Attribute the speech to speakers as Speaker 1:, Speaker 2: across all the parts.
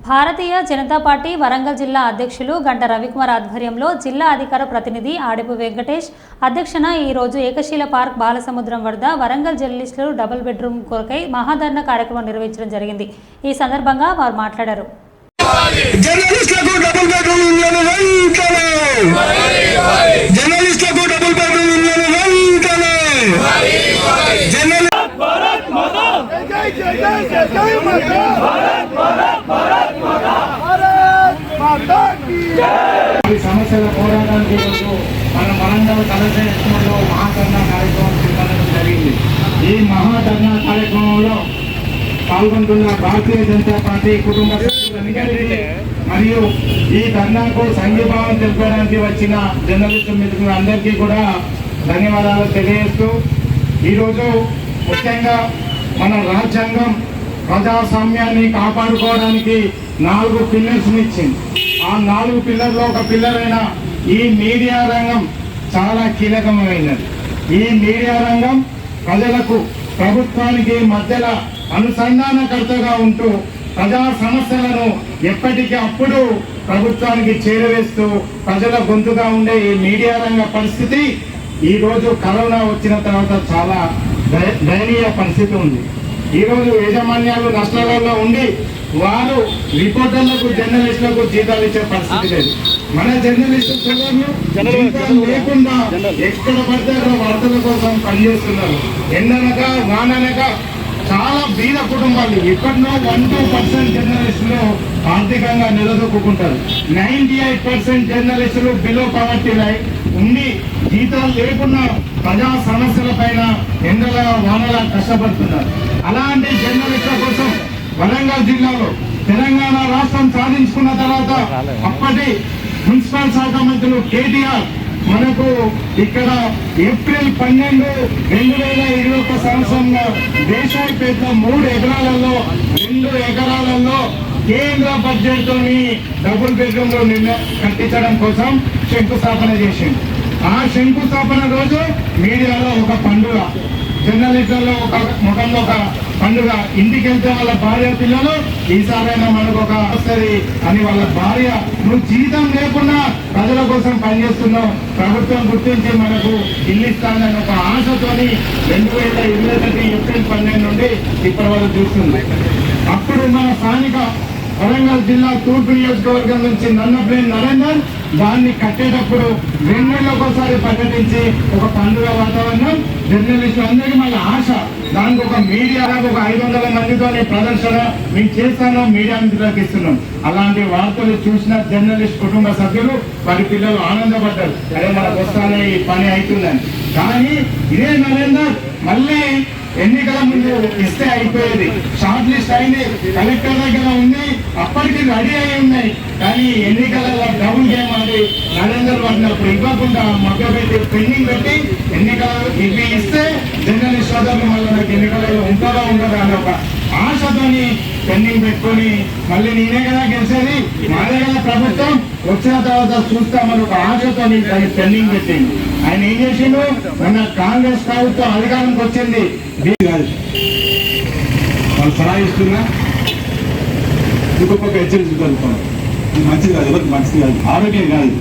Speaker 1: Bharatiya Janata party Warangal జిల్లా అధ్యక్షులు గంట రవికుమార్ ఆధ్వర్యంలో జిల్లా అధికార ప్రతినిధి ఆడిపు వెంకటేష్ అధ్యక్షన ఈ రోజు ఏకశీల పార్క్ బాలసముద్రం వద్ద వరంగల్ జర్నలిస్టులు డబుల్ బెడ్రూమ్ కొరకై మహాధర్నా కార్యక్రమం నిర్వహించడం జరిగింది। ఈ సందర్భంగా వారు మాట్లాడారు।
Speaker 2: సమస్యల పోరాటానికి మన వరంగల్ కలెక్టరేట్లో మహాధర్నా కార్యక్రమం చేపట్టడం జరిగింది। ఈ మహాధర్నా కార్యక్రమంలో పాల్గొంటున్న భారతీయ జనతా పార్టీ కుటుంబ సభ్యులందరికీ మరియు ఈ ధర్నాకు సంఘీభావం తెలుపడానికి వచ్చిన జర్నలిస్టు మిత్రులందరికీ కూడా ధన్యవాదాలు తెలియజేస్తూ ఈరోజు ముఖ్యంగా మన రాజ్యాంగం ప్రజాస్వామ్యాన్ని కాపాడుకోవడానికి 4 పిల్లర్స్ ఇచ్చింది। ఆ 4 పిల్లర్లో ఒక పిల్లర్ అయిన ఈ మీడియా రంగం చాలా కీలకమైనది। ఈ మీడియా రంగం ప్రజలకు ప్రభుత్వానికి మధ్యలో అనుసంధానకర్తగా ఉంటూ ప్రజా సమస్యలను ఎప్పటికీ అప్పుడు ప్రభుత్వానికి చేరవేస్తూ ప్రజల గొంతుగా ఉండే ఈ మీడియా రంగ పరిస్థితి ఈరోజు కరోనా వచ్చిన తర్వాత చాలా దయనీయ పరిస్థితి ఉంది। ఈరోజు యాజమాన్యాలు నష్టాలలో ఉండి వారు రిపోర్టర్లకు జర్నలిస్టులకు జీతాలు ఇచ్చే పరిస్థితి లేదు। మన జర్నలిస్టు సోదరులు లేకుండా ఎక్కడ పడితే అక్కడ వార్తల కోసం పనిచేస్తున్నారు। ఎండనక వాననక చాలా బీద కుటుంబాలు ఎక్కడో 1-2% జర్నలిస్టులు ఆర్థికంగా నిలదొక్కుంటారు। 98% జర్నలిస్టులు బిలో పవర్టీ లైన్ ఉండి జీతాలు లేకుండా ప్రజా సమస్యల పైన ఎండల వానల కష్టపడుతున్నారు। అలాంటి జర్నలిస్టుల కోసం వరంగల్ జిల్లాలో తెలంగాణ రాష్ట్రం సాధించుకున్న తర్వాత అప్పటి మున్సిపల్ శాఖ మంత్రులు కేటీఆర్ మనకు ఇక్కడ ఏప్రిల్ 12, 2021 సంవత్సరంలో దేశాయిపేట 3 ఎకరాలలో 2 ఎకరాలలో కేంద్ర బడ్జెట్ తోని డబుల్ బెడ్రూమ్ కట్టించడం కోసం శంకుస్థాపన చేసింది। ఆ శంకుస్థాపన రోజు మీడియాలో ఒక పండుగ, జర్నలిస్టులలో ఒక ముఖంలో ఒక పండుగ। ఇంటికి వెళ్తే వాళ్ళ భార్య పిల్లలు ఈసారైనా మనకు ఒక వస్తుంది అని వాళ్ళ భార్య నువ్వు జీతం లేకుండా ప్రజల కోసం పనిచేస్తున్నావు, ప్రభుత్వం గుర్తించి మనకు ఇల్లు ఇస్తానని ఒక ఆశతోని 2021 ఏప్రిల్ 12 నుండి ఇప్పటి వరకు చూస్తుంది। అప్పుడు మన స్థానిక వరంగల్ జిల్లా తూర్పు నియోజకవర్గం నుంచి నన్నపల్లి నరేందర్ దాన్ని కట్టేటప్పుడు 2 నెలలకు ఒకసారి ప్రకటించి ఒక పండుగ వాతావరణం జర్నలిస్టులు అందరికీ మళ్ళీ ఆశ, దానికి ఒక మీడియా ఒక 500 మందితోని ప్రదర్శన మేము చేస్తాను, మీడియా మిత్రులకు ఇస్తున్నాం। అలాంటి వార్తలు చూసిన జర్నలిస్ట్ కుటుంబ సభ్యులు వారి పిల్లలు ఆనందపడ్డారు, అరే మనకు వస్తానే ఈ పని అవుతుందని। కానీ ఇదే నరేందర్ మళ్ళీ ఎన్నికల ముందు ఇస్తే అయిపోయేది, షార్ట్ లిస్ట్ అయింది, కలెక్టర్ దగ్గర ఉంది, అప్పటికి రెడీ అయి ఉన్నాయి। కానీ ఎన్నికలలో డబుల్ గేమ్ ఆడి నరేందర్ పడినప్పుడు ఇవ్వకుండా మగ్గపెట్టి పెండింగ్ పెట్టి ఎన్నికలు ఇవి ఇస్తే జర్నలిస్ట్ సోదరులు మళ్ళీ నాకు ఎన్నికలలో ఉంటుందా ఉండదా అని ఒక ఆశతోని పెండింగ్ పెట్టుకొని మళ్ళీ నేనే కదా గెలిచేది, మాదే కదా ప్రభుత్వం, వచ్చిన తర్వాత చూస్తామని ఒక ఆశతోని దాన్ని పెండింగ్ పెట్టింది। ఆయన ఏం చేసిండు, మన కాంగ్రెస్ ప్రభుత్వం అధికారంకి వచ్చింది వాళ్ళు సరాయిస్తున్నా ఇంకొక హెచ్చరించుకోవాలి, ఇది మంచిది కాదు, ఎవరికి మంచిది కాదు, ఆరోగ్యం కాదు।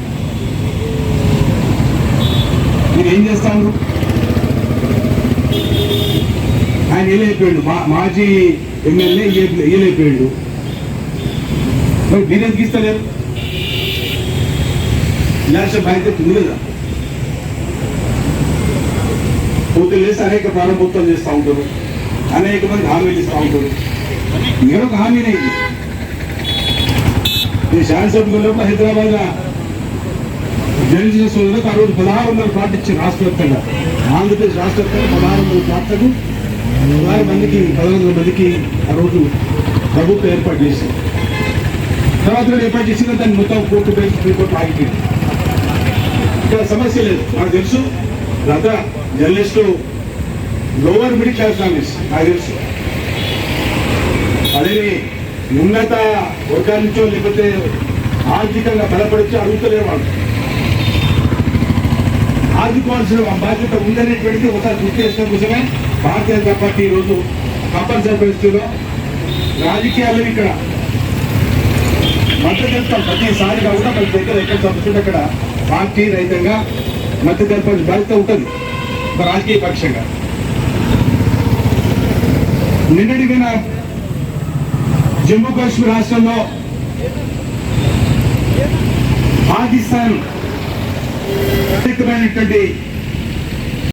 Speaker 2: మీరు ఏం చేస్తారు, ఆయన ఏలైపోయాడు, మాజీ ఎమ్మెల్యే ఏలైపోయాడు, మరి మీరెందుకు ఇస్తలేరు? ఇలాంటి బాధ్యత ఉంది కదా, పోతులు వేసి అనేక ప్రారంభోత్సవం చేస్తూ ఉంటారు, అనేక మంది హామీలు ఇస్తూ ఉంటారు। నేను ఒక హామీనే ఇది, నేను శాసనసభ్యుల హైదరాబాద్ జర్నలిస్ట్ సోదరులకు ఆ రోజు 1600 ప్లాట్ ఇచ్చారు రాష్ట్ర వ్యాప్తంగా, ఆంధ్రప్రదేశ్ రాష్ట్ర వ్యాప్తంగా 1600 ప్లాట్లకు 16 మందికి 1100 మందికి ఆ రోజు ప్రభుత్వం ఏర్పాటు చేసింది। తర్వాత ఏర్పాటు చేసిన దాన్ని మొత్తం కోర్టు సుప్రీంకోర్టు ఆగిపోయింది। ఇక్కడ సమస్య లేదు, నాకు తెలుసు గత journalist lower middle class journalist నాకు తెలుసు, అదే ఉన్నత వర్గాల నుంచో లేకపోతే ఆర్థికంగా బలపడిచి అడుగుతలేరు వాళ్ళు, ఆదుకోవాల్సిన బాధ్యత ఉందనేటువంటిది ఒకసారి గుర్తు చేసిన కోసమే భారతీయ జనతా పార్టీ ఈరోజు తప్పనిసరి పరిస్థితుల్లో రాజకీయాల్లో ఇక్కడ
Speaker 3: మద్దతు తెలుపుతాం. ప్రతిసారిగా కూడా మన దగ్గర ఎక్కడ సమస్య అక్కడ పార్టీ రహితంగా మద్దతు తెలపాల్సిన బాధ్యత ఉంటుంది ఒక రాజకీయ పక్షంగా. నిన్నటిదిన జమ్మూ కాశ్మీర్ రాష్ట్రంలో పాకిస్తాన్